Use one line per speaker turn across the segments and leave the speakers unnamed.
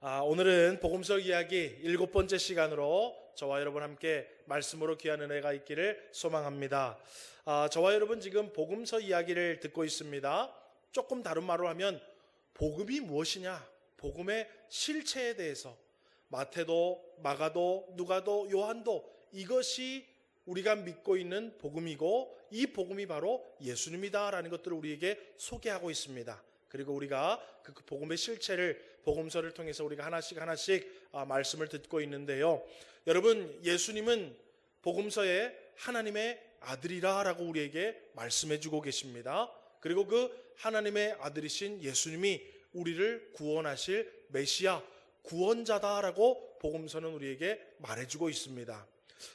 오늘은 복음서 이야기 7번째 시간으로 저와 여러분 함께 말씀으로 귀한 은혜가 있기를 소망합니다. 저와 여러분 지금 복음서 이야기를 듣고 있습니다. 조금 다른 말로 하면 복음이 무엇이냐, 복음의 실체에 대해서 마태도, 마가도, 누가도, 요한도 이것이 우리가 믿고 있는 복음이고 이 복음이 바로 예수님이다라는 것들을 우리에게 소개하고 있습니다. 그리고 우리가 그 복음의 실체를 복음서를 통해서 우리가 하나씩 말씀을 듣고 있는데요. 여러분, 예수님은 복음서에 하나님의 아들이라라고 우리에게 말씀해 주고 계십니다. 그리고 그 하나님의 아들이신 예수님이 우리를 구원하실 메시아, 구원자다라고 복음서는 우리에게 말해주고 있습니다.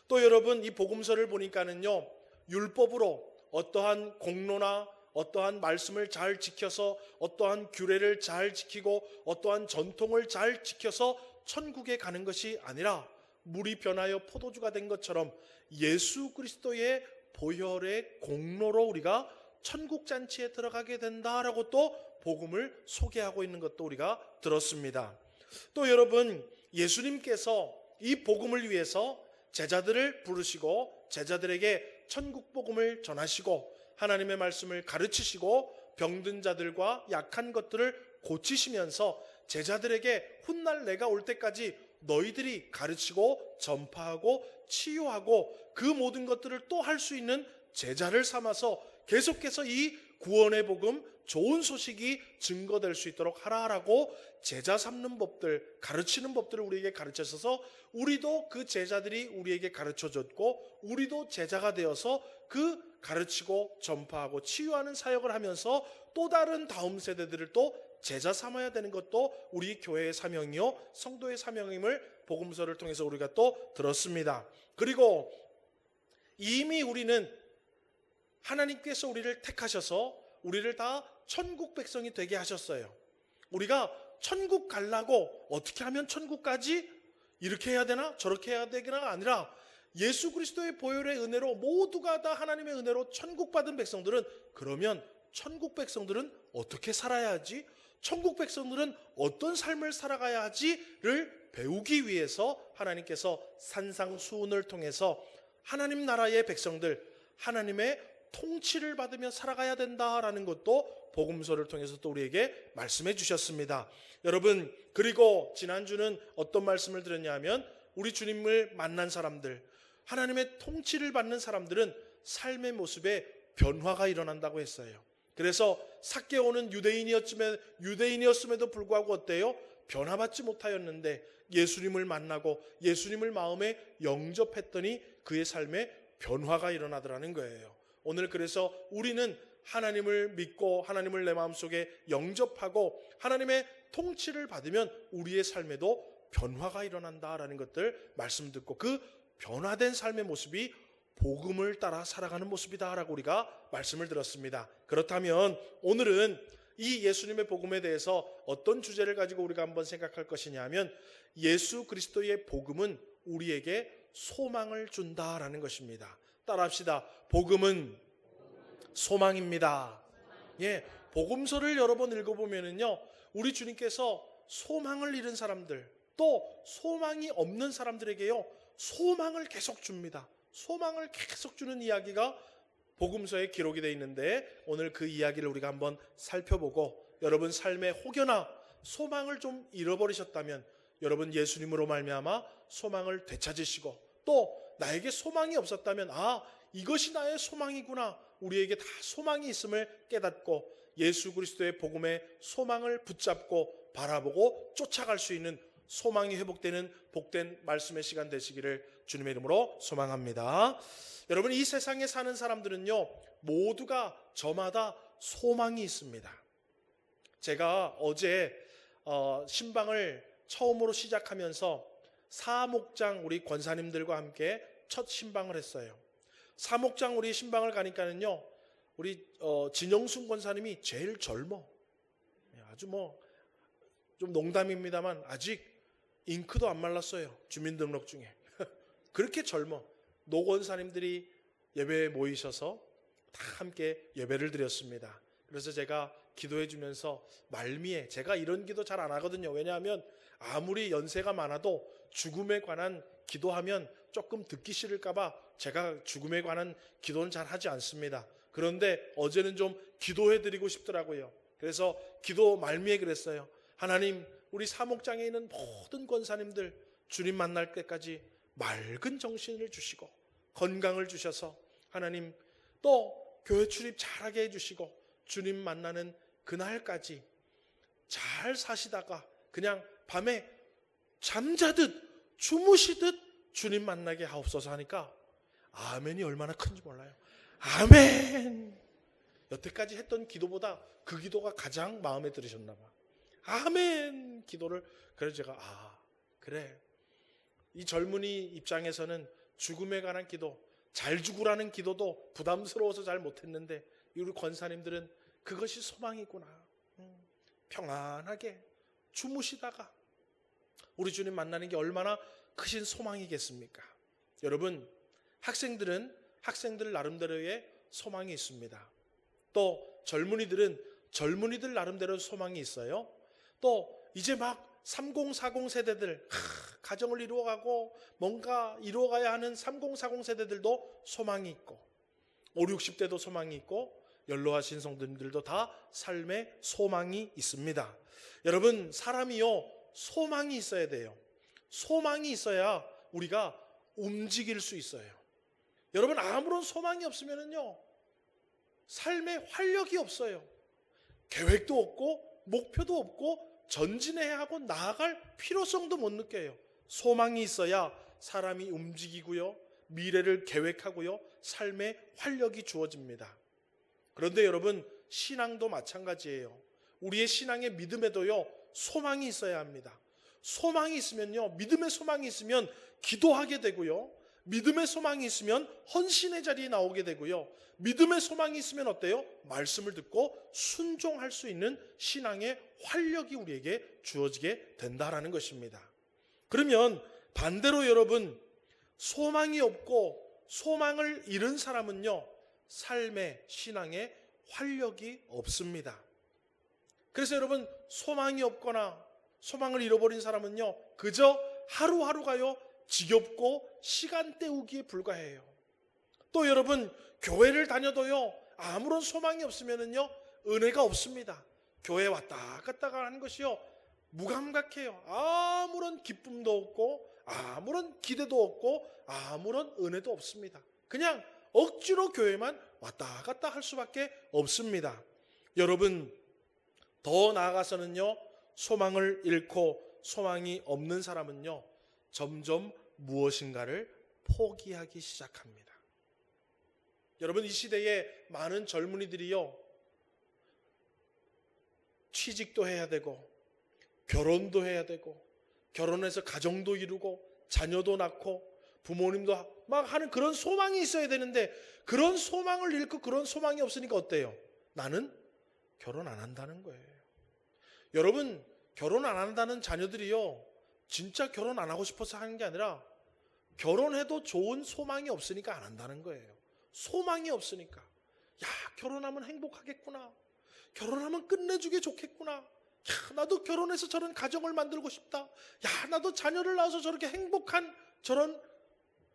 또 여러분, 이 복음서를 보니까는요, 율법으로 어떠한 공로나 어떠한 말씀을 잘 지켜서 어떠한 규례를 잘 지키고 어떠한 전통을 잘 지켜서 천국에 가는 것이 아니라 물이 변하여 포도주가 된 것처럼 예수 그리스도의 보혈의 공로로 우리가 천국 잔치에 들어가게 된다라고 또 복음을 소개하고 있는 것도 우리가 들었습니다. 또 여러분, 예수님께서 이 복음을 위해서 제자들을 부르시고 제자들에게 천국 복음을 전하시고 하나님의 말씀을 가르치시고 병든 자들과 약한 것들을 고치시면서 제자들에게 훗날 내가 올 때까지 너희들이 가르치고 전파하고 치유하고 그 모든 것들을 또 할 수 있는 제자를 삼아서 계속해서 이 구원의 복음, 좋은 소식이 증거될 수 있도록 하라라고 제자 삼는 법들, 가르치는 법들을 우리에게 가르쳐서 우리도 그 제자들이 우리에게 가르쳐줬고 우리도 제자가 되어서 그 가르치고 전파하고 치유하는 사역을 하면서 또 다른 다음 세대들을 또 제자 삼아야 되는 것도 우리 교회의 사명이요 성도의 사명임을 복음서를 통해서 우리가 또 들었습니다. 그리고 이미 우리는 하나님께서 우리를 택하셔서 우리를 다 천국 백성이 되게 하셨어요. 우리가 천국 가려고 어떻게 하면 천국 가지? 이렇게 해야 되나? 저렇게 해야 되나가 아니라 예수 그리스도의 보혈의 은혜로 모두가 다 하나님의 은혜로 천국 받은 백성들은, 그러면 천국 백성들은 어떻게 살아야 하지? 천국 백성들은 어떤 삶을 살아가야 하지를 배우기 위해서 하나님께서 산상수훈을 통해서 하나님 나라의 백성들, 하나님의 통치를 받으며 살아가야 된다라는 것도 복음서를 통해서 또 우리에게 말씀해 주셨습니다. 여러분, 그리고 지난주는 어떤 말씀을 드렸냐 하면 우리 주님을 만난 사람들, 하나님의 통치를 받는 사람들은 삶의 모습에 변화가 일어난다고 했어요. 그래서 삭개오는 유대인이었음에도 불구하고 어때요? 변화받지 못하였는데 예수님을 만나고 예수님을 마음에 영접했더니 그의 삶에 변화가 일어나더라는 거예요. 오늘 그래서 우리는 하나님을 믿고 하나님을 내 마음속에 영접하고 하나님의 통치를 받으면 우리의 삶에도 변화가 일어난다라는 것들 말씀 듣고 그 변화된 삶의 모습이 복음을 따라 살아가는 모습이다라고 우리가 말씀을 들었습니다. 그렇다면 오늘은 이 예수님의 복음에 대해서 어떤 주제를 가지고 우리가 한번 생각할 것이냐 하면 예수 그리스도의 복음은 우리에게 소망을 준다라는 것입니다. 따라합시다. 복음은 소망입니다. 예, 복음서를 여러 번 읽어보면은요, 우리 주님께서 소망을 잃은 사람들, 또 소망이 없는 사람들에게요, 소망을 계속 줍니다. 소망을 계속 주는 이야기가 복음서에 기록이 되어 있는데 오늘 그 이야기를 우리가 한번 살펴보고 여러분 삶의 혹여나 소망을 좀 잃어버리셨다면 여러분 예수님으로 말미암아 소망을 되찾으시고 또 나에게 소망이 없었다면 이것이 나의 소망이구나, 우리에게 다 소망이 있음을 깨닫고 예수 그리스도의 복음의 소망을 붙잡고 바라보고 쫓아갈 수 있는 소망이 회복되는 복된 말씀의 시간 되시기를 주님의 이름으로 소망합니다. 여러분, 이 세상에 사는 사람들은요, 모두가 저마다 소망이 있습니다. 제가 어제 신방을 처음으로 시작하면서 사목장 우리 권사님들과 함께 첫 신방을 했어요. 사목장 우리 신방을 가니까는요, 우리 진영순 권사님이 제일 젊어. 아주 좀 농담입니다만 아직 잉크도 안 말랐어요. 주민등록증에. 그렇게 젊어. 노권사님들이 예배에 모이셔서 다 함께 예배를 드렸습니다. 그래서 제가 기도해 주면서 말미에, 제가 이런 기도 잘 안 하거든요. 왜냐하면 아무리 연세가 많아도 죽음에 관한 기도하면 조금 듣기 싫을까봐 제가 죽음에 관한 기도는 잘 하지 않습니다. 그런데 어제는 좀 기도해드리고 싶더라고요. 그래서 기도 말미에 그랬어요. 하나님, 우리 사목장에 있는 모든 권사님들 주님 만날 때까지 맑은 정신을 주시고 건강을 주셔서 하나님 또 교회 출입 잘하게 해주시고 주님 만나는 그날까지 잘 사시다가 그냥 밤에 잠자듯 주무시듯 주님 만나게 하옵소서 하니까 아멘이 얼마나 큰지 몰라요. 아멘. 여태까지 했던 기도보다 그 기도가 가장 마음에 들으셨나 봐. 아멘 기도를. 그래서 제가 그래, 이 젊은이 입장에서는 죽음에 관한 기도, 잘 죽으라는 기도도 부담스러워서 잘 못했는데 우리 권사님들은 그것이 소망이구나. 평안하게 주무시다가 우리 주님 만나는 게 얼마나 크신 소망이겠습니까? 여러분, 학생들은 학생들 나름대로의 소망이 있습니다. 또 젊은이들은 젊은이들 나름대로 소망이 있어요. 또 이제 막 30, 40 세대들, 가정을 이루어가고 뭔가 이루어가야 하는 30, 40 세대들도 소망이 있고 5, 60대도 소망이 있고 연로하신 성도님들도 다 삶에 소망이 있습니다. 여러분, 사람이요 소망이 있어야 돼요. 소망이 있어야 우리가 움직일 수 있어요. 여러분, 아무런 소망이 없으면요 삶에 활력이 없어요. 계획도 없고 목표도 없고 전진해야 하고 나아갈 필요성도 못 느껴요. 소망이 있어야 사람이 움직이고요 미래를 계획하고요 삶에 활력이 주어집니다. 그런데 여러분, 신앙도 마찬가지예요. 우리의 신앙의 믿음에도요 소망이 있어야 합니다. 소망이 있으면요, 믿음의 소망이 있으면 기도하게 되고요, 믿음의 소망이 있으면 헌신의 자리에 나오게 되고요, 믿음의 소망이 있으면 어때요? 말씀을 듣고 순종할 수 있는 신앙의 활력이 우리에게 주어지게 된다라는 것입니다. 그러면 반대로 여러분, 소망이 없고 소망을 잃은 사람은요 삶의 신앙에 활력이 없습니다. 그래서 여러분, 소망이 없거나 소망을 잃어버린 사람은요 그저 하루하루가요 지겹고 시간 때우기에 불과해요. 또 여러분, 교회를 다녀도요 아무런 소망이 없으면요 은혜가 없습니다. 교회 왔다 갔다 하는 것이요 무감각해요. 아무런 기쁨도 없고 아무런 기대도 없고 아무런 은혜도 없습니다. 그냥 억지로 교회만 왔다 갔다 할 수밖에 없습니다. 여러분, 더 나아가서는요 소망을 잃고 소망이 없는 사람은요 점점 무엇인가를 포기하기 시작합니다. 여러분, 이 시대에 많은 젊은이들이요 취직도 해야 되고 결혼도 해야 되고 결혼해서 가정도 이루고 자녀도 낳고 부모님도 막 하는 그런 소망이 있어야 되는데 그런 소망을 잃고 그런 소망이 없으니까 어때요? 나는 결혼 안 한다는 거예요. 여러분, 결혼 안 한다는 자녀들이요 진짜 결혼 안 하고 싶어서 하는 게 아니라 결혼해도 좋은 소망이 없으니까 안 한다는 거예요. 소망이 없으니까. 야, 결혼하면 행복하겠구나. 결혼하면 끝내주게 좋겠구나. 야, 나도 결혼해서 저런 가정을 만들고 싶다. 야, 나도 자녀를 낳아서 저렇게 행복한 저런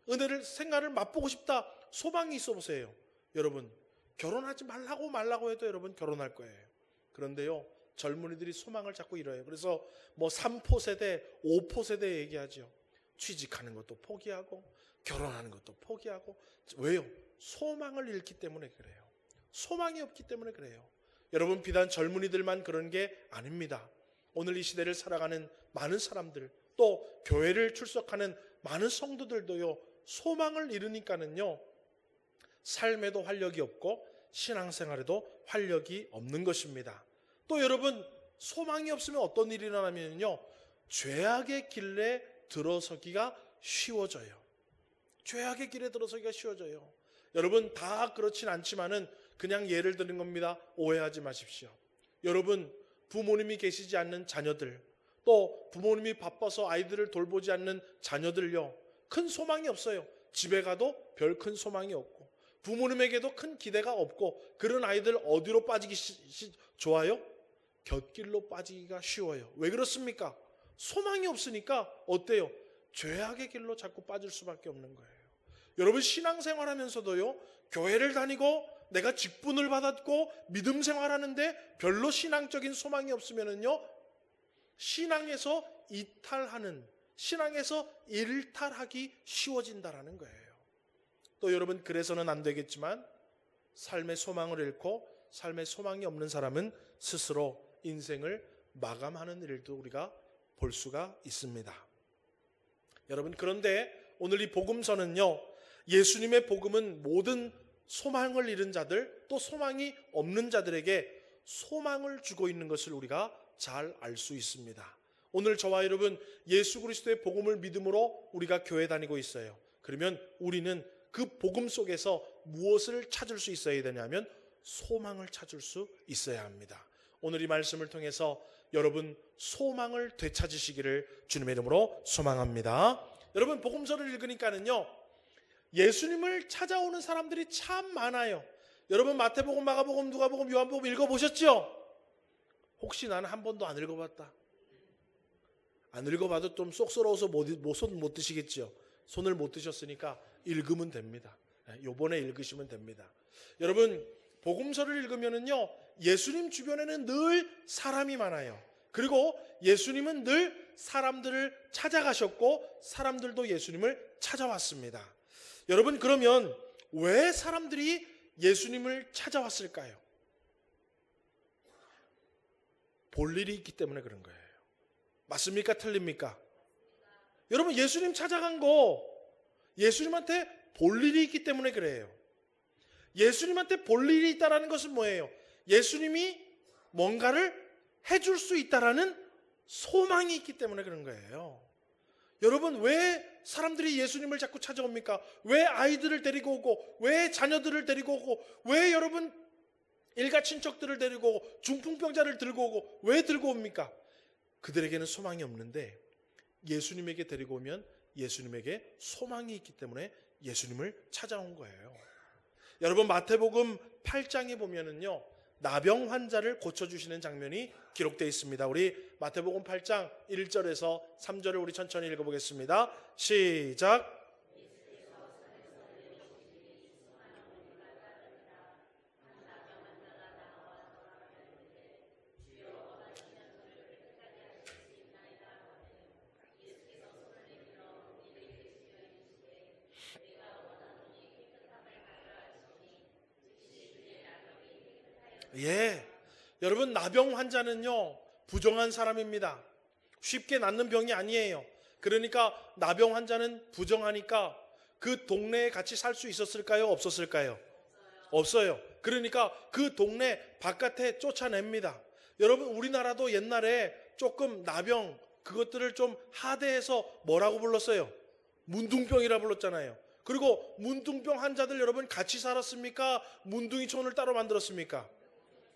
은혜를, 생활을 맛보고 싶다. 소망이 있어 보세요. 여러분, 결혼하지 말라고 해도 여러분 결혼할 거예요. 그런데요 젊은이들이 소망을 자꾸 잃어요. 그래서 뭐 3포 세대, 5포 세대 얘기하죠. 취직하는 것도 포기하고 결혼하는 것도 포기하고. 왜요? 소망을 잃기 때문에 그래요. 소망이 없기 때문에 그래요. 여러분, 비단 젊은이들만 그런 게 아닙니다. 오늘 이 시대를 살아가는 많은 사람들, 또 교회를 출석하는 많은 성도들도요 소망을 잃으니까는요 삶에도 활력이 없고 신앙생활에도 활력이 없는 것입니다. 또 여러분, 소망이 없으면 어떤 일이 일어나면요 죄악의 길에 들어서기가 쉬워져요. 죄악의 길에 들어서기가 쉬워져요. 여러분, 다 그렇진 않지만은 그냥 예를 드는 겁니다. 오해하지 마십시오. 여러분, 부모님이 계시지 않는 자녀들, 또 부모님이 바빠서 아이들을 돌보지 않는 자녀들요 큰 소망이 없어요. 집에 가도 별 큰 소망이 없고 부모님에게도 큰 기대가 없고 그런 아이들 어디로 빠지기 좋아요? 곁길로 빠지기가 쉬워요. 왜 그렇습니까? 소망이 없으니까 어때요? 죄악의 길로 자꾸 빠질 수밖에 없는 거예요. 여러분 신앙생활하면서도요, 교회를 다니고 내가 직분을 받았고 믿음 생활하는데 별로 신앙적인 소망이 없으면은요, 신앙에서 이탈하는, 신앙에서 일탈하기 쉬워진다라는 거예요. 또 여러분 그래서는 안 되겠지만 삶의 소망을 잃고 삶의 소망이 없는 사람은 스스로 인생을 마감하는 일도 우리가 볼 수가 있습니다. 여러분 그런데 오늘 이 복음서는요, 예수님의 복음은 모든 소망을 잃은 자들 또 소망이 없는 자들에게 소망을 주고 있는 것을 우리가 잘 알 수 있습니다. 오늘 저와 여러분 예수 그리스도의 복음을 믿음으로 우리가 교회 다니고 있어요. 그러면 우리는 그 복음 속에서 무엇을 찾을 수 있어야 되냐면 소망을 찾을 수 있어야 합니다. 오늘 이 말씀을 통해서 여러분 소망을 되찾으시기를 주님의 이름으로 소망합니다. 여러분 복음서를 읽으니까는요, 예수님을 찾아오는 사람들이 참 많아요. 여러분 마태복음, 마가복음, 누가복음, 요한복음 읽어보셨죠? 혹시 나는 한 번도 안 읽어봤다. 안 읽어봐도 좀 쏙스러워서 손 못 드시겠죠? 손을 못 드셨으니까 읽으면 됩니다. 요번에 읽으시면 됩니다. 여러분 복음서를 읽으면은요, 예수님 주변에는 늘 사람이 많아요. 그리고 예수님은 늘 사람들을 찾아가셨고 사람들도 예수님을 찾아왔습니다. 여러분 그러면 왜 사람들이 예수님을 찾아왔을까요? 볼 일이 있기 때문에 그런 거예요. 맞습니까? 틀립니까? 여러분 예수님 찾아간 거 예수님한테 볼 일이 있기 때문에 그래요. 예수님한테 볼 일이 있다는 것은 뭐예요? 예수님이 뭔가를 해줄 수 있다라는 소망이 있기 때문에 그런 거예요. 여러분 왜 사람들이 예수님을 자꾸 찾아옵니까? 왜 아이들을 데리고 오고, 왜 자녀들을 데리고 오고, 왜 여러분 일가 친척들을 데리고 오고, 중풍병자를 들고 오고, 왜 들고 옵니까? 그들에게는 소망이 없는데 예수님에게 데리고 오면 예수님에게 소망이 있기 때문에 예수님을 찾아온 거예요. 여러분 마태복음 8장에 보면은요, 나병 환자를 고쳐주시는 장면이 기록되어 있습니다. 우리 마태복음 8장 1절에서 3절을 우리 천천히 읽어보겠습니다. 시작. 예, 여러분 나병 환자는요 부정한 사람입니다. 쉽게 낫는 병이 아니에요. 그러니까 나병 환자는 부정하니까 그 동네에 같이 살 수 있었을까요? 없었을까요? 없어요. 그러니까 그 동네 바깥에 쫓아냅니다. 여러분 우리나라도 옛날에 조금 나병 그것들을 좀 하대해서 뭐라고 불렀어요? 문둥병이라 불렀잖아요. 그리고 문둥병 환자들 여러분 같이 살았습니까? 문둥이촌을 따로 만들었습니까?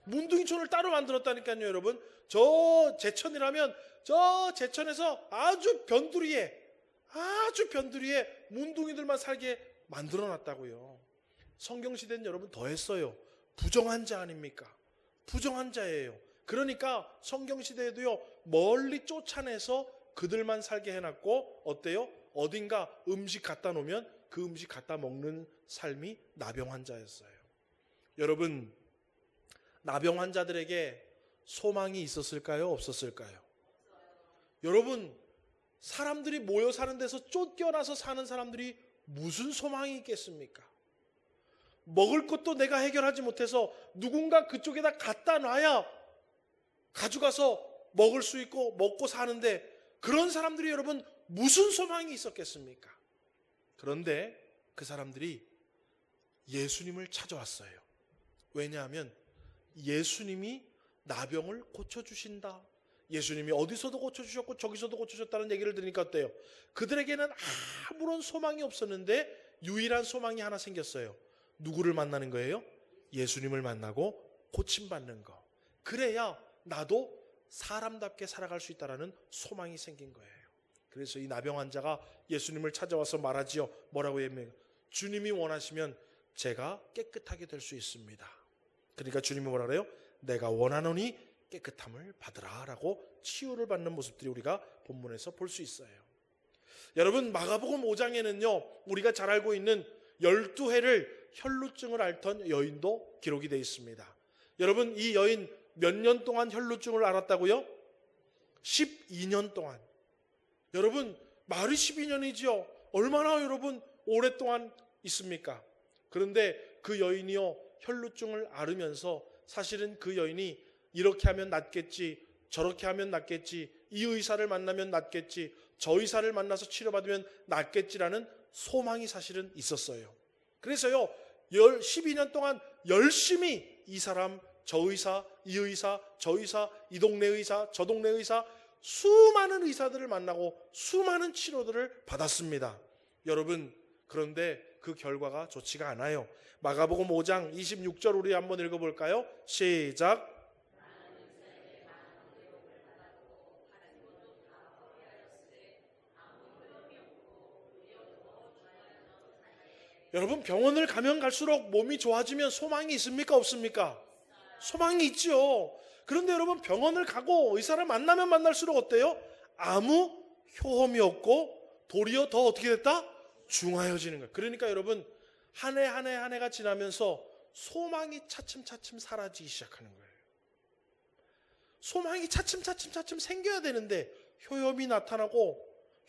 문둥이촌을 따로 만들었다니까요. 여러분 저 제천이라면 저 제천에서 아주 변두리에 문둥이들만 살게 만들어놨다고요. 성경시대는 여러분 더했어요. 부정환자 아닙니까? 부정환자예요. 그러니까 성경시대에도요 멀리 쫓아내서 그들만 살게 해놨고 어때요? 어딘가 음식 갖다 놓으면 그 음식 갖다 먹는 삶이 나병 환자였어요. 여러분 나병 환자들에게 소망이 있었을까요? 없었을까요? 여러분 사람들이 모여 사는 데서 쫓겨나서 사는 사람들이 무슨 소망이 있겠습니까? 먹을 것도 내가 해결하지 못해서 누군가 그쪽에다 갖다 놔야 가져가서 먹을 수 있고 먹고 사는데 그런 사람들이 여러분 무슨 소망이 있었겠습니까? 그런데 그 사람들이 예수님을 찾아왔어요. 왜냐하면 예수님이 나병을 고쳐주신다. 예수님이 어디서도 고쳐주셨고 저기서도 고쳐주셨다는 얘기를 들으니까 어때요? 그들에게는 아무런 소망이 없었는데 유일한 소망이 하나 생겼어요. 누구를 만나는 거예요? 예수님을 만나고 고침받는 거. 그래야 나도 사람답게 살아갈 수 있다는 소망이 생긴 거예요. 그래서 이 나병 환자가 예수님을 찾아와서 말하지요. 뭐라고 얘기해요? 주님이 원하시면 제가 깨끗하게 될 수 있습니다. 그러니까 주님이 뭐라 그래요? 내가 원하노니 깨끗함을 받으라라고 치유를 받는 모습들이 우리가 본문에서 볼 수 있어요. 여러분, 마가복음 5장에는요 우리가 잘 알고 있는 12해를 혈루증을 앓던 여인도 기록이 되어 있습니다. 여러분, 이 여인 몇 년 동안 혈루증을 앓았다고요? 12년 동안. 여러분, 말이 12년이지요. 얼마나 여러분 오랫동안 있습니까? 그런데 그 여인이요 혈루증을 앓으면서 사실은 그 여인이 이렇게 하면 낫겠지, 저렇게 하면 낫겠지, 이 의사를 만나면 낫겠지, 저 의사를 만나서 치료받으면 낫겠지라는 소망이 사실은 있었어요. 그래서요 12년 동안 열심히 이 사람, 저 의사, 이 의사, 저 의사, 이 동네 의사, 저 동네 의사, 수많은 의사들을 만나고 수많은 치료들을 받았습니다. 여러분, 그런데 그 결과가 좋지가 않아요. 마가복음 5장 26절 우리 한번 읽어볼까요? 시작. 여러분, 병원을 가면 갈수록 몸이 좋아지면 소망이 있습니까? 없습니까? 소망이 있죠. 그런데 여러분, 병원을 가고 의사를 만나면 만날수록 어때요? 아무 효험이 없고 도리어 더 어떻게 됐다? 중하여지는 거예요. 그러니까 여러분, 한 해 한 해 한 해가 지나면서 소망이 차츰차츰 사라지기 시작하는 거예요. 소망이 차츰 생겨야 되는데 효험이 나타나고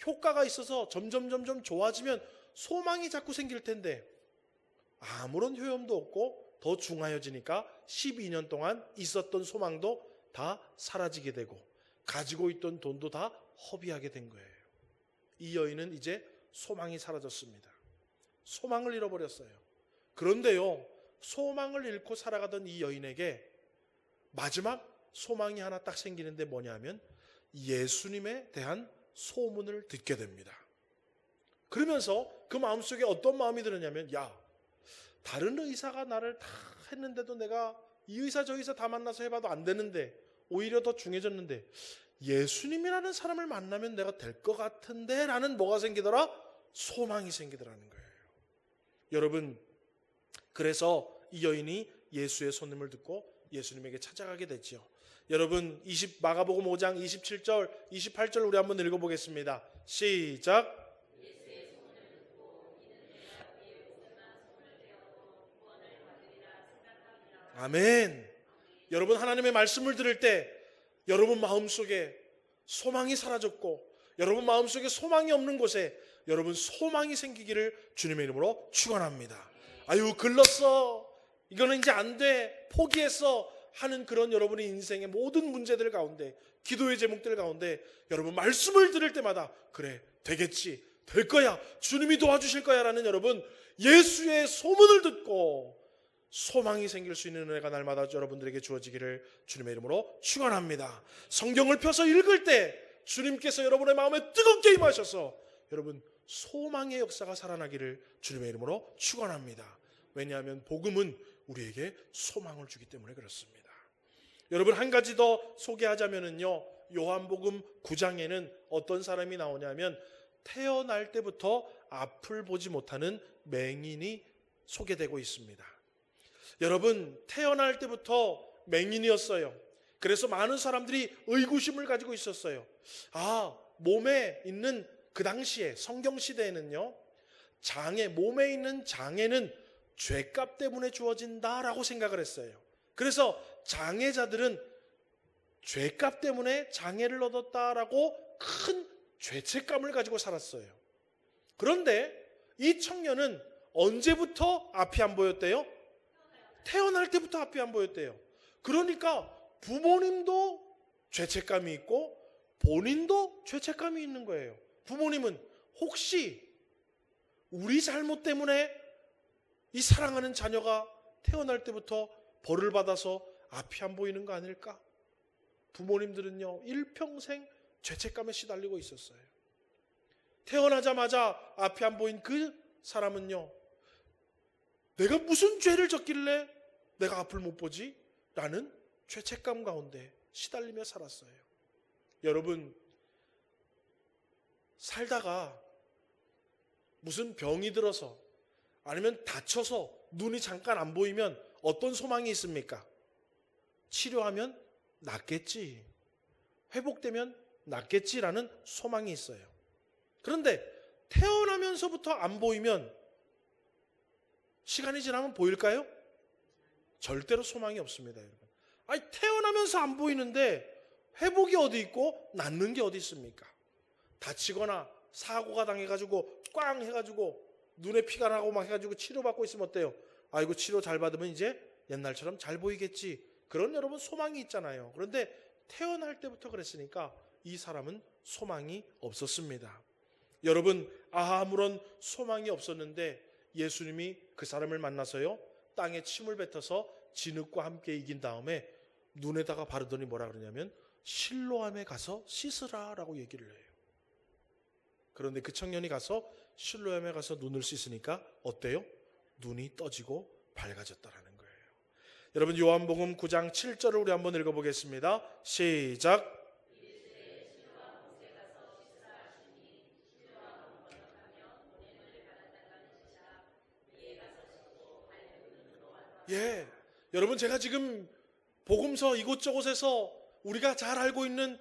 효과가 있어서 점점 좋아지면 소망이 자꾸 생길 텐데 아무런 효험도 없고 더 중하여지니까 12년 동안 있었던 소망도 다 사라지게 되고 가지고 있던 돈도 다 허비하게 된 거예요. 이 여인은 이제 소망이 사라졌습니다. 소망을 잃어버렸어요. 그런데요, 소망을 잃고 살아가던 이 여인에게 마지막 소망이 하나 딱 생기는데 뭐냐면 예수님에 대한 소문을 듣게 됩니다. 그러면서 그 마음속에 어떤 마음이 들었냐면, 야, 다른 의사가 나를 다 했는데도 내가 이 의사 저 의사 다 만나서 해봐도 안 되는데 오히려 더 중해졌는데 예수님이라는 사람을 만나면 내가 될 것 같은데 라는 뭐가 생기더라? 소망이 생기더라는 거예요. 여러분, 그래서 이 여인이 예수의 손님을 듣고 예수님에게 찾아가게 됐죠. 여러분, 마가복음 5장 27절 28절 우리 한번 읽어보겠습니다. 시작. 아멘. 여러분, 하나님의 말씀을 들을 때 여러분 마음속에 소망이 사라졌고 여러분 마음속에 소망이 없는 곳에 여러분 소망이 생기기를 주님의 이름으로 축원합니다. 아유, 글렀어, 이거는 이제 안 돼, 포기했어 하는 그런 여러분의 인생의 모든 문제들 가운데, 기도의 제목들 가운데 여러분 말씀을 들을 때마다 그래, 되겠지, 될 거야, 주님이 도와주실 거야 라는 여러분 예수의 소문을 듣고 소망이 생길 수 있는 은혜가 날마다 여러분들에게 주어지기를 주님의 이름으로 축원합니다. 성경을 펴서 읽을 때 주님께서 여러분의 마음에 뜨겁게 임하셔서 여러분 소망의 역사가 살아나기를 주님의 이름으로 축원합니다. 왜냐하면 복음은 우리에게 소망을 주기 때문에 그렇습니다. 여러분, 한 가지 더 소개하자면요, 요한복음 9장에는 어떤 사람이 나오냐면 태어날 때부터 앞을 보지 못하는 맹인이 소개되고 있습니다. 여러분, 태어날 때부터 맹인이었어요. 그래서 많은 사람들이 의구심을 가지고 있었어요. 몸에 있는 그 당시에 성경 시대에는요, 몸에 있는 장애는 죄값 때문에 주어진다라고 생각을 했어요. 그래서 장애자들은 죄값 때문에 장애를 얻었다라고 큰 죄책감을 가지고 살았어요. 그런데 이 청년은 언제부터 앞이 안 보였대요? 태어날 때부터 앞이 안 보였대요. 그러니까 부모님도 죄책감이 있고 본인도 죄책감이 있는 거예요. 부모님은 혹시 우리 잘못 때문에 이 사랑하는 자녀가 태어날 때부터 벌을 받아서 앞이 안 보이는 거 아닐까? 부모님들은요, 일평생 죄책감에 시달리고 있었어요. 태어나자마자 앞이 안 보인 그 사람은요, 내가 무슨 죄를 졌길래 내가 앞을 못 보지? 라는 죄책감 가운데 시달리며 살았어요. 여러분, 살다가 무슨 병이 들어서 아니면 다쳐서 눈이 잠깐 안 보이면 어떤 소망이 있습니까? 치료하면 낫겠지, 회복되면 낫겠지라는 소망이 있어요. 그런데 태어나면서부터 안 보이면 시간이 지나면 보일까요? 절대로 소망이 없습니다, 여러분. 아니, 태어나면서 안 보이는데 회복이 어디 있고 낫는 게 어디 있습니까? 다치거나 사고가 당해가지고 꽝 해가지고 눈에 피가 나고 막 해가지고 치료받고 있으면 어때요? 아이고, 치료 잘 받으면 이제 옛날처럼 잘 보이겠지. 그런 여러분 소망이 있잖아요. 그런데 태어날 때부터 그랬으니까 이 사람은 소망이 없었습니다. 여러분, 아무런 소망이 없었는데 예수님이 그 사람을 만나서요, 땅에 침을 뱉어서 진흙과 함께 이긴 다음에 눈에다가 바르더니 뭐라 그러냐면 실로암에 가서 씻으라 라고 얘기를 해요. 그런데 그 청년이 가서 실로암에 가서 눈을 씻으니까 어때요? 눈이 떠지고 밝아졌다라는 거예요. 여러분, 요한복음 9장 7절을 우리 한번 읽어보겠습니다. 시작. 예, 여러분, 제가 지금 복음서 이곳저곳에서 우리가 잘 알고 있는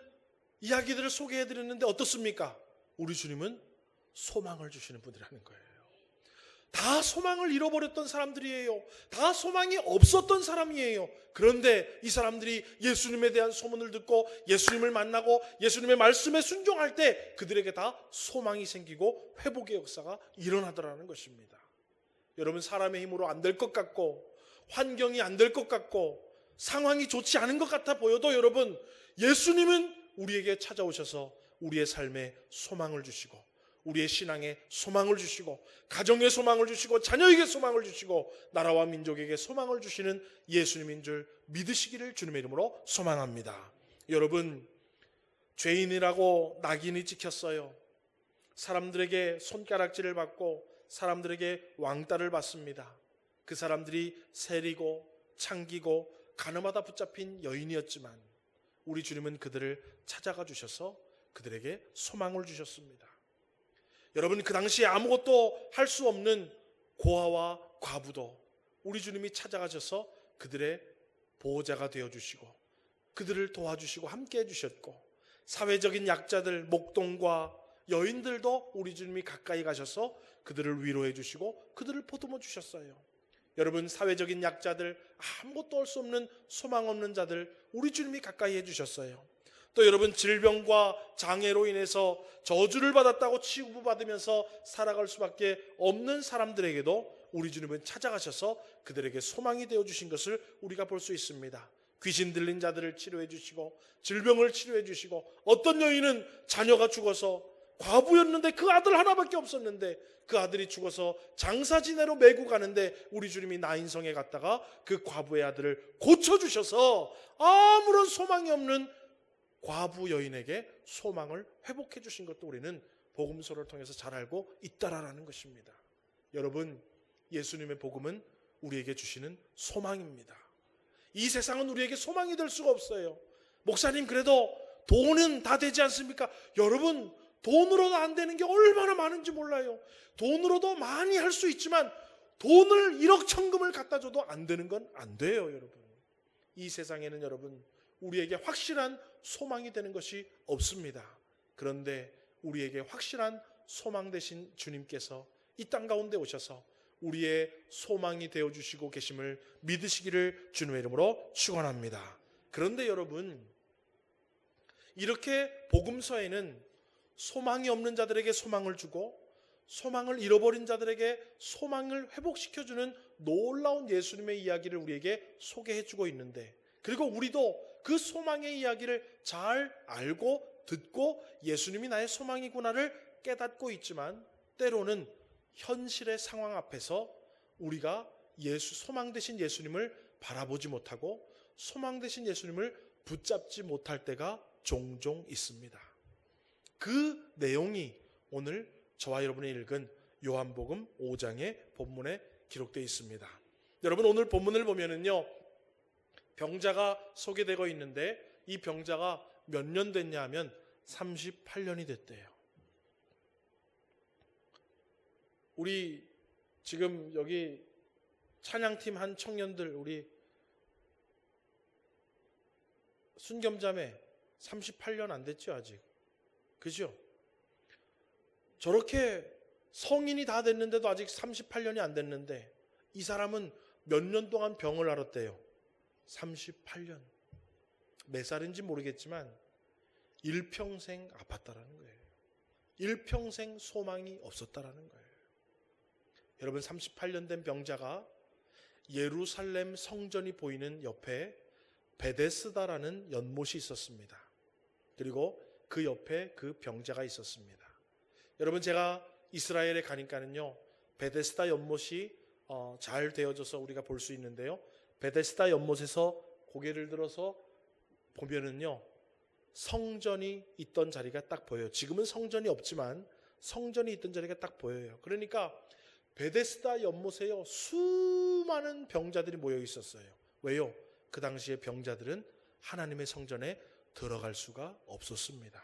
이야기들을 소개해 드렸는데 어떻습니까? 우리 주님은 소망을 주시는 분이라는 거예요. 다 소망을 잃어버렸던 사람들이에요. 다 소망이 없었던 사람이에요. 그런데 이 사람들이 예수님에 대한 소문을 듣고 예수님을 만나고 예수님의 말씀에 순종할 때 그들에게 다 소망이 생기고 회복의 역사가 일어나더라는 것입니다. 여러분, 사람의 힘으로 안 될 것 같고 환경이 안 될 것 같고 상황이 좋지 않은 것 같아 보여도 여러분, 예수님은 우리에게 찾아오셔서 우리의 삶에 소망을 주시고 우리의 신앙에 소망을 주시고 가정에 소망을 주시고 자녀에게 소망을 주시고 나라와 민족에게 소망을 주시는 예수님인 줄 믿으시기를 주님의 이름으로 소망합니다. 여러분, 죄인이라고 낙인이 찍혔어요. 사람들에게 손가락질을 받고 사람들에게 왕따를 받습니다. 그 사람들이 세리고 창기고 가늠하다 붙잡힌 여인이었지만 우리 주님은 그들을 찾아가 주셔서 그들에게 소망을 주셨습니다. 여러분, 그 당시에 아무것도 할 수 없는 고아와 과부도 우리 주님이 찾아가셔서 그들의 보호자가 되어주시고 그들을 도와주시고 함께 해주셨고, 사회적인 약자들, 목동과 여인들도 우리 주님이 가까이 가셔서 그들을 위로해 주시고 그들을 보듬어 주셨어요. 여러분, 사회적인 약자들, 아무것도 할 수 없는 소망 없는 자들 우리 주님이 가까이 해주셨어요. 또 여러분, 질병과 장애로 인해서 저주를 받았다고 치부받으면서 살아갈 수밖에 없는 사람들에게도 우리 주님은 찾아가셔서 그들에게 소망이 되어주신 것을 우리가 볼 수 있습니다. 귀신 들린 자들을 치료해 주시고 질병을 치료해 주시고, 어떤 여인은 자녀가 죽어서 과부였는데 그 아들 하나밖에 없었는데 그 아들이 죽어서 장사 지내러 메고 가는데 우리 주님이 나인성에 갔다가 그 과부의 아들을 고쳐주셔서 아무런 소망이 없는 과부 여인에게 소망을 회복해 주신 것도 우리는 복음서를 통해서 잘 알고 있다라는 것입니다. 여러분, 예수님의 복음은 우리에게 주시는 소망입니다. 이 세상은 우리에게 소망이 될 수가 없어요. 목사님, 그래도 돈은 다 되지 않습니까? 여러분, 돈으로도 안 되는 게 얼마나 많은지 몰라요. 돈으로도 많이 할 수 있지만 돈을 1억 천금을 갖다 줘도 안 되는 건 안 돼요, 여러분. 이 세상에는 여러분, 우리에게 확실한 소망이 되는 것이 없습니다. 그런데 우리에게 확실한 소망 되신 주님께서 이 땅 가운데 오셔서 우리의 소망이 되어주시고 계심을 믿으시기를 주님의 이름으로 축원합니다. 그런데 여러분, 이렇게 복음서에는 소망이 없는 자들에게 소망을 주고 소망을 잃어버린 자들에게 소망을 회복시켜주는 놀라운 예수님의 이야기를 우리에게 소개해주고 있는데, 그리고 우리도 그 소망의 이야기를 잘 알고 듣고 예수님이 나의 소망이구나를 깨닫고 있지만, 때로는 현실의 상황 앞에서 우리가 소망 되신 예수님을 바라보지 못하고 소망 되신 예수님을 붙잡지 못할 때가 종종 있습니다. 그 내용이 오늘 저와 여러분이 읽은 요한복음 5장의 본문에 기록되어 있습니다. 여러분, 오늘 본문을 보면은요, 병자가 소개되고 있는데 이 병자가 몇 년 됐냐 하면 38년이 됐대요. 우리 지금 여기 찬양팀 한 청년들, 우리 순겸자매 38년 안 됐죠 아직. 그죠? 저렇게 성인이 다 됐는데도 아직 38년이 안 됐는데 이 사람은 몇 년 동안 병을 앓았대요. 38년. 몇 살인지 모르겠지만 일평생 아팠다라는 거예요. 일평생 소망이 없었다라는 거예요. 여러분 38년 된 병자가 예루살렘 성전이 보이는 옆에 베데스다라는 연못이 있었습니다. 그리고 그 옆에 그 병자가 있었습니다. 여러분 제가 이스라엘에 가니까는요 베데스다 연못이 잘 되어져서 우리가 볼 수 있는데요. 베데스다 연못에서 고개를 들어서 보면은요 성전이 있던 자리가 딱 보여요. 지금은 성전이 없지만 성전이 있던 자리가 딱 보여요. 그러니까 베데스다 연못에요 수많은 병자들이 모여 있었어요. 왜요? 그 당시에 병자들은 하나님의 성전에 들어갈 수가 없었습니다.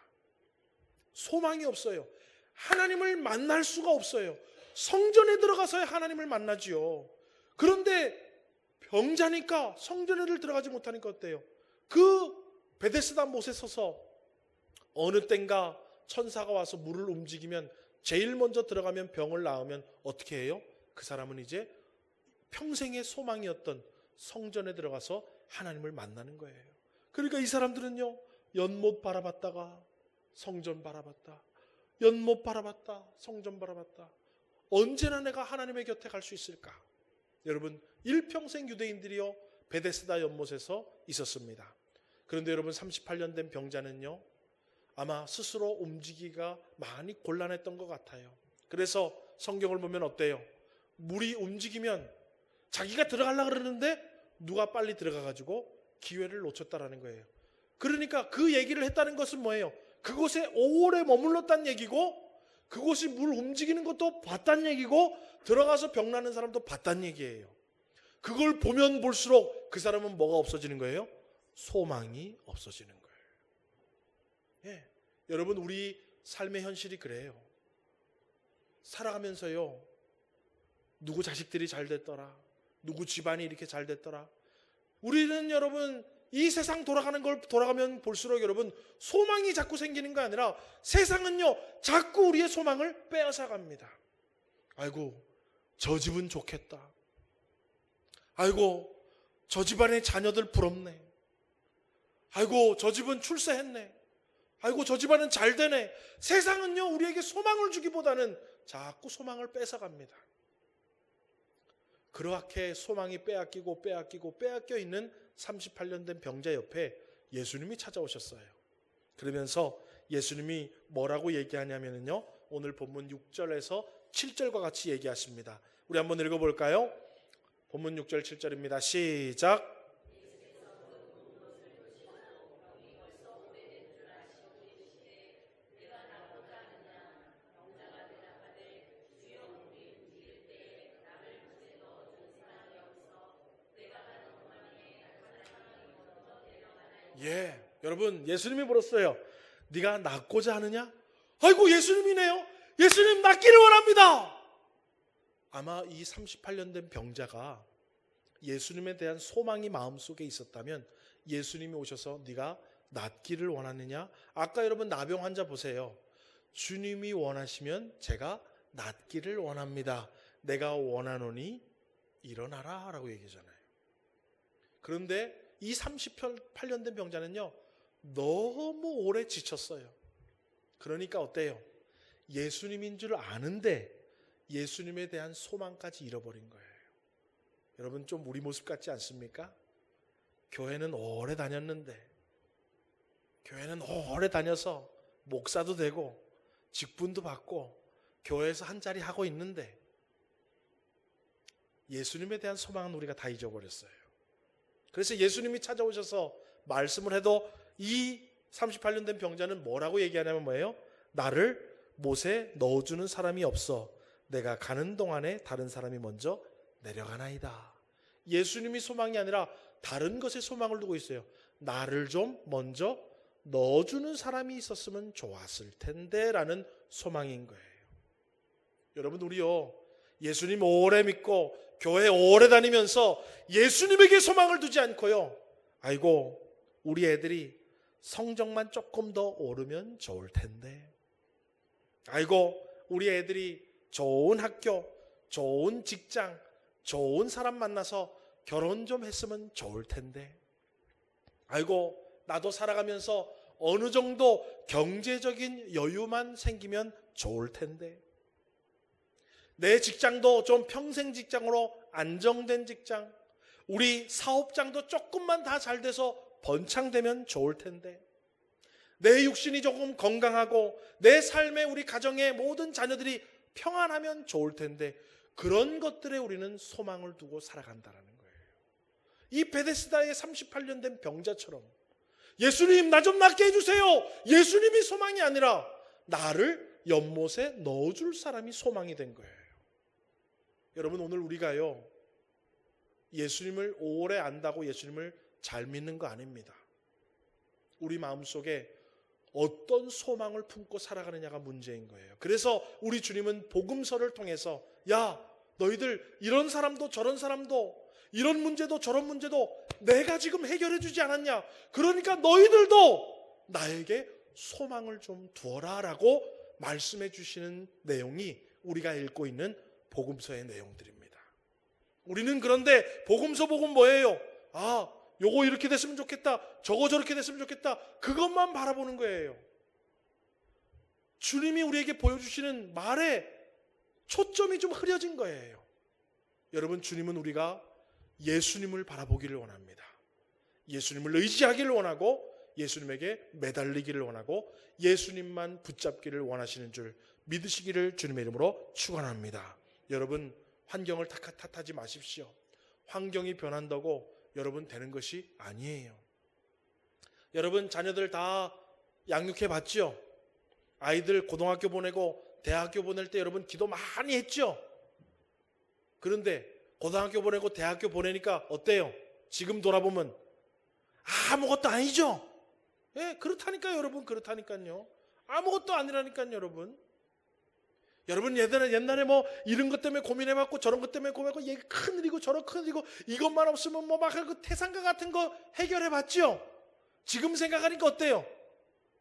소망이 없어요. 하나님을 만날 수가 없어요. 성전에 들어가서야 하나님을 만나지요. 그런데 병자니까 성전에를 들어가지 못하니까 어때요? 그 베데스다 못에 서서 어느 땐가 천사가 와서 물을 움직이면 제일 먼저 들어가면 병을 나으면 어떻게 해요? 그 사람은 이제 평생의 소망이었던 성전에 들어가서 하나님을 만나는 거예요. 그러니까 이 사람들은요 연못 바라봤다가 성전 바라봤다, 연못 바라봤다, 성전 바라봤다. 언제나 내가 하나님의 곁에 갈 수 있을까? 여러분 일평생 유대인들이요 베데스다 연못에서 있었습니다. 그런데 여러분 38년 된 병자는요 아마 스스로 움직이기가 많이 곤란했던 것 같아요. 그래서 성경을 보면 어때요? 물이 움직이면 자기가 들어가려고 그러는데 누가 빨리 들어가가지고 기회를 놓쳤다라는 거예요. 그러니까 그 얘기를 했다는 것은 뭐예요? 그곳에 오래 머물렀다는 얘기고 그곳이 물 움직이는 것도 봤다는 얘기고 들어가서 병나는 사람도 봤다는 얘기예요. 그걸 보면 볼수록 그 사람은 뭐가 없어지는 거예요? 소망이 없어지는 거예요. 예. 여러분 우리 삶의 현실이 그래요. 살아가면서요 누구 자식들이 잘 됐더라, 누구 집안이 이렇게 잘 됐더라. 우리는 여러분 이 세상 돌아가면 볼수록 여러분 소망이 자꾸 생기는 게 아니라 세상은요 자꾸 우리의 소망을 빼앗아 갑니다. 아이고 저 집은 좋겠다, 아이고 저 집안의 자녀들 부럽네, 아이고 저 집은 출세했네, 아이고 저 집안은 잘 되네. 세상은요 우리에게 소망을 주기보다는 자꾸 소망을 뺏어갑니다. 그렇게 소망이 빼앗겨 있는 38년 된 병자 옆에 예수님이 찾아오셨어요. 그러면서 예수님이 뭐라고 얘기하냐면요 오늘 본문 6절에서 7절과 같이 얘기하십니다. 우리 한번 읽어볼까요? 본문 6절 7절입니다. 시작. 예, 여러분 예수님이 물었어요. 네가 낫고자 하느냐? 아이고 예수님이네요. 예수님 낫기를 원합니다. 아마 이 38년 된 병자가 예수님에 대한 소망이 마음속에 있었다면 예수님이 오셔서 네가 낫기를 원하느냐? 아까 여러분 나병 환자 보세요. 주님이 원하시면 제가 낫기를 원합니다. 내가 원하노니 일어나라 라고 얘기하잖아요. 그런데 이 38년 된 병자는요 너무 오래 지쳤어요. 그러니까 어때요? 예수님인 줄 아는데 예수님에 대한 소망까지 잃어버린 거예요. 여러분 좀 우리 모습 같지 않습니까? 교회는 오래 다녔는데, 교회는 오래 다녀서 목사도 되고 직분도 받고 교회에서 한 자리 하고 있는데 예수님에 대한 소망은 우리가 다 잊어버렸어요. 그래서 예수님이 찾아오셔서 말씀을 해도 이 38년 된 병자는 뭐라고 얘기하냐면 뭐예요? 나를 못에 넣어주는 사람이 없어 내가 가는 동안에 다른 사람이 먼저 내려가나이다. 예수님이 소망이 아니라 다른 것에 소망을 두고 있어요. 나를 좀 먼저 넣어주는 사람이 있었으면 좋았을 텐데 라는 소망인 거예요. 여러분 우리요 예수님 오래 믿고 교회 오래 다니면서 예수님에게 소망을 두지 않고요 아이고 우리 애들이 성적만 조금 더 오르면 좋을 텐데. 아이고, 우리 애들이 좋은 학교, 좋은 직장, 좋은 사람 만나서 결혼 좀 했으면 좋을 텐데. 아이고, 나도 살아가면서 어느 정도 경제적인 여유만 생기면 좋을 텐데. 내 직장도 좀 평생 직장으로 안정된 직장, 우리 사업장도 조금만 다 잘 돼서 번창되면 좋을 텐데. 내 육신이 조금 건강하고 내 삶에 우리 가정의 모든 자녀들이 평안하면 좋을 텐데, 그런 것들에 우리는 소망을 두고 살아간다는 거예요. 이 베데스다의 38년 된 병자처럼 예수님, 나 좀 낫게 해주세요. 예수님이 소망이 아니라 나를 연못에 넣어줄 사람이 소망이 된 거예요. 여러분, 오늘 우리가요, 예수님을 오래 안다고 예수님을 잘 믿는 거 아닙니다. 우리 마음속에 어떤 소망을 품고 살아가느냐가 문제인 거예요. 그래서 우리 주님은 복음서를 통해서, 야, 너희들 이런 사람도 저런 사람도 이런 문제도 저런 문제도 내가 지금 해결해 주지 않았냐, 그러니까 너희들도 나에게 소망을 좀 두어라 라고 말씀해 주시는 내용이 우리가 읽고 있는 복음서의 내용들입니다. 우리는 그런데 복음서 보면 뭐예요? 아, 요거 이렇게 됐으면 좋겠다, 저거 저렇게 됐으면 좋겠다, 그것만 바라보는 거예요. 주님이 우리에게 보여주시는 말에 초점이 좀 흐려진 거예요. 여러분, 주님은 우리가 예수님을 바라보기를 원합니다. 예수님을 의지하기를 원하고 예수님에게 매달리기를 원하고 예수님만 붙잡기를 원하시는 줄 믿으시기를 주님의 이름으로 축원합니다. 여러분, 환경을 탓하지 마십시오. 환경이 변한다고 여러분 되는 것이 아니에요. 여러분, 자녀들 다 양육해 봤죠? 아이들 고등학교 보내고 대학교 보낼 때 여러분 기도 많이 했죠? 그런데 고등학교 보내고 대학교 보내니까 어때요? 지금 돌아보면 아무것도 아니죠? 예, 그렇다니까요, 여러분. 그렇다니까요. 아무것도 아니라니까요, 여러분. 여러분, 옛날에 뭐 이런 것 때문에 고민해봤고 저런 것 때문에 고민해봤고, 얘 큰일이고 저런 큰일이고, 이것만 없으면 뭐 막 그 태산가 같은 거 해결해봤죠? 지금 생각하니까 어때요?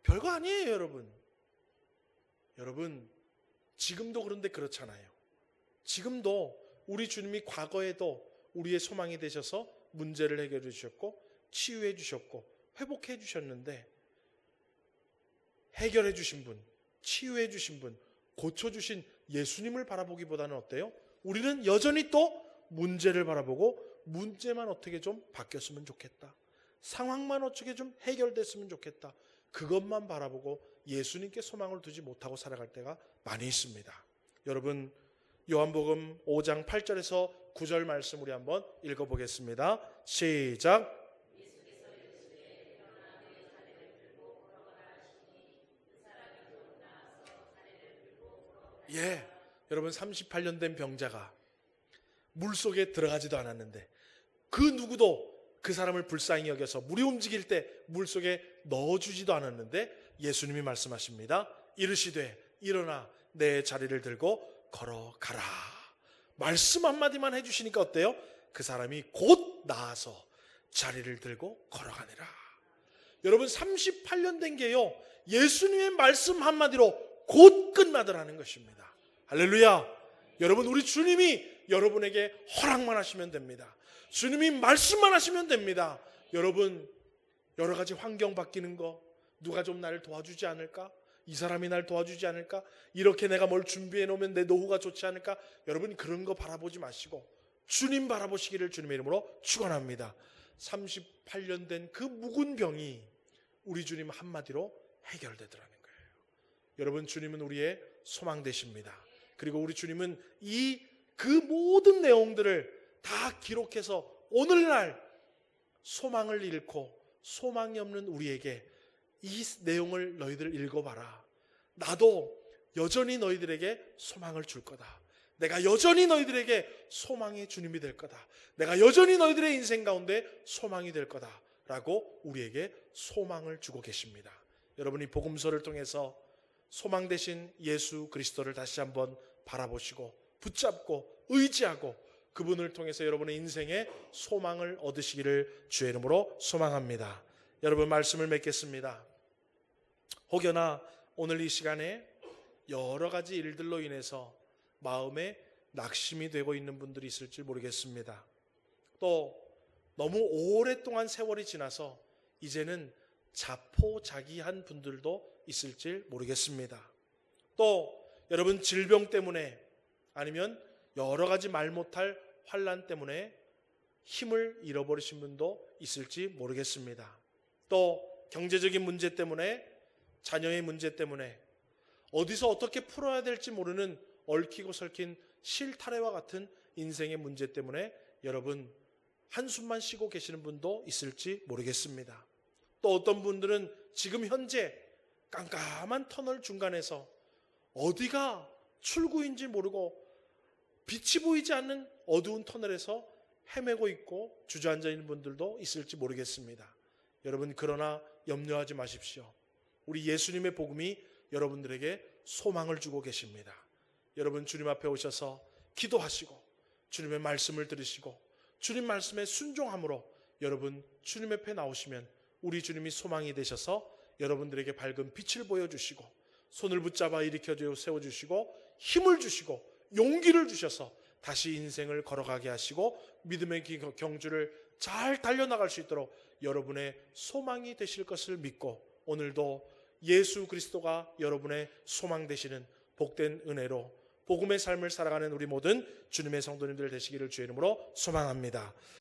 별거 아니에요, 여러분. 여러분, 지금도 그런데 그렇잖아요. 지금도 우리 주님이 과거에도 우리의 소망이 되셔서 문제를 해결해 주셨고 치유해 주셨고 회복해 주셨는데, 해결해 주신 분, 치유해 주신 분, 고쳐주신 예수님을 바라보기보다는 어때요? 우리는 여전히 또 문제를 바라보고 문제만 어떻게 좀 바뀌었으면 좋겠다, 상황만 어떻게 좀 해결됐으면 좋겠다, 그것만 바라보고 예수님께 소망을 두지 못하고 살아갈 때가 많이 있습니다. 여러분, 요한복음 5장 8절에서 9절 말씀 우리 한번 읽어보겠습니다. 시작. 예, 여러분, 38년 된 병자가 물속에 들어가지도 않았는데 그 누구도 그 사람을 불쌍히 여겨서 물이 움직일 때 물속에 넣어주지도 않았는데 예수님이 말씀하십니다. 이르시되 일어나 내 자리를 들고 걸어가라. 말씀 한마디만 해주시니까 어때요? 그 사람이 곧 나아서 자리를 들고 걸어가니라. 여러분, 38년 된 게요, 예수님의 말씀 한마디로 곧 끝나더라는 것입니다. 할렐루야. 여러분, 우리 주님이 여러분에게 허락만 하시면 됩니다. 주님이 말씀만 하시면 됩니다. 여러분, 여러 가지 환경 바뀌는 거, 누가 좀 나를 도와주지 않을까? 이 사람이 날 도와주지 않을까? 이렇게 내가 뭘 준비해 놓으면 내 노후가 좋지 않을까? 여러분, 그런 거 바라보지 마시고 주님 바라보시기를 주님의 이름으로 축원합니다. 38년 된 그 묵은 병이 우리 주님 한마디로 해결되더라는 거예요. 여러분, 주님은 우리의 소망 되십니다. 그리고 우리 주님은 그 모든 내용들을 다 기록해서 오늘날 소망을 잃고 소망이 없는 우리에게 이 내용을 너희들 읽어봐라. 나도 여전히 너희들에게 소망을 줄 거다. 내가 여전히 너희들에게 소망의 주님이 될 거다. 내가 여전히 너희들의 인생 가운데 소망이 될 거다 라고 우리에게 소망을 주고 계십니다. 여러분이 복음서를 통해서 소망 되신 예수 그리스도를 다시 한번 바라보시고 붙잡고 의지하고 그분을 통해서 여러분의 인생에 소망을 얻으시기를 주의 이름으로 소망합니다. 여러분 말씀을 맺겠습니다. 혹여나 오늘 이 시간에 여러 가지 일들로 인해서 마음에 낙심이 되고 있는 분들이 있을지 모르겠습니다. 또 너무 오랫동안 세월이 지나서 이제는 자포자기한 분들도 있을지 모르겠습니다. 또 여러분 질병 때문에 아니면 여러 가지 말 못할 환난 때문에 힘을 잃어버리신 분도 있을지 모르겠습니다. 또 경제적인 문제 때문에, 자녀의 문제 때문에 어디서 어떻게 풀어야 될지 모르는 얽히고 설킨 실타래와 같은 인생의 문제 때문에 여러분 한숨만 쉬고 계시는 분도 있을지 모르겠습니다. 또 어떤 분들은 지금 현재 깜깜한 터널 중간에서 어디가 출구인지 모르고 빛이 보이지 않는 어두운 터널에서 헤매고 있고 주저앉아 있는 분들도 있을지 모르겠습니다. 여러분 그러나 염려하지 마십시오. 우리 예수님의 복음이 여러분들에게 소망을 주고 계십니다. 여러분 주님 앞에 오셔서 기도하시고 주님의 말씀을 들으시고 주님 말씀에 순종함으로 여러분 주님 앞에 나오시면 우리 주님이 소망이 되셔서 여러분들에게 밝은 빛을 보여주시고 손을 붙잡아 일으켜 세워주시고 힘을 주시고 용기를 주셔서 다시 인생을 걸어가게 하시고 믿음의 경주를 잘 달려나갈 수 있도록 여러분의 소망이 되실 것을 믿고 오늘도 예수 그리스도가 여러분의 소망 되시는 복된 은혜로 복음의 삶을 살아가는 우리 모든 주님의 성도님들 되시기를 주의 이름으로 소망합니다.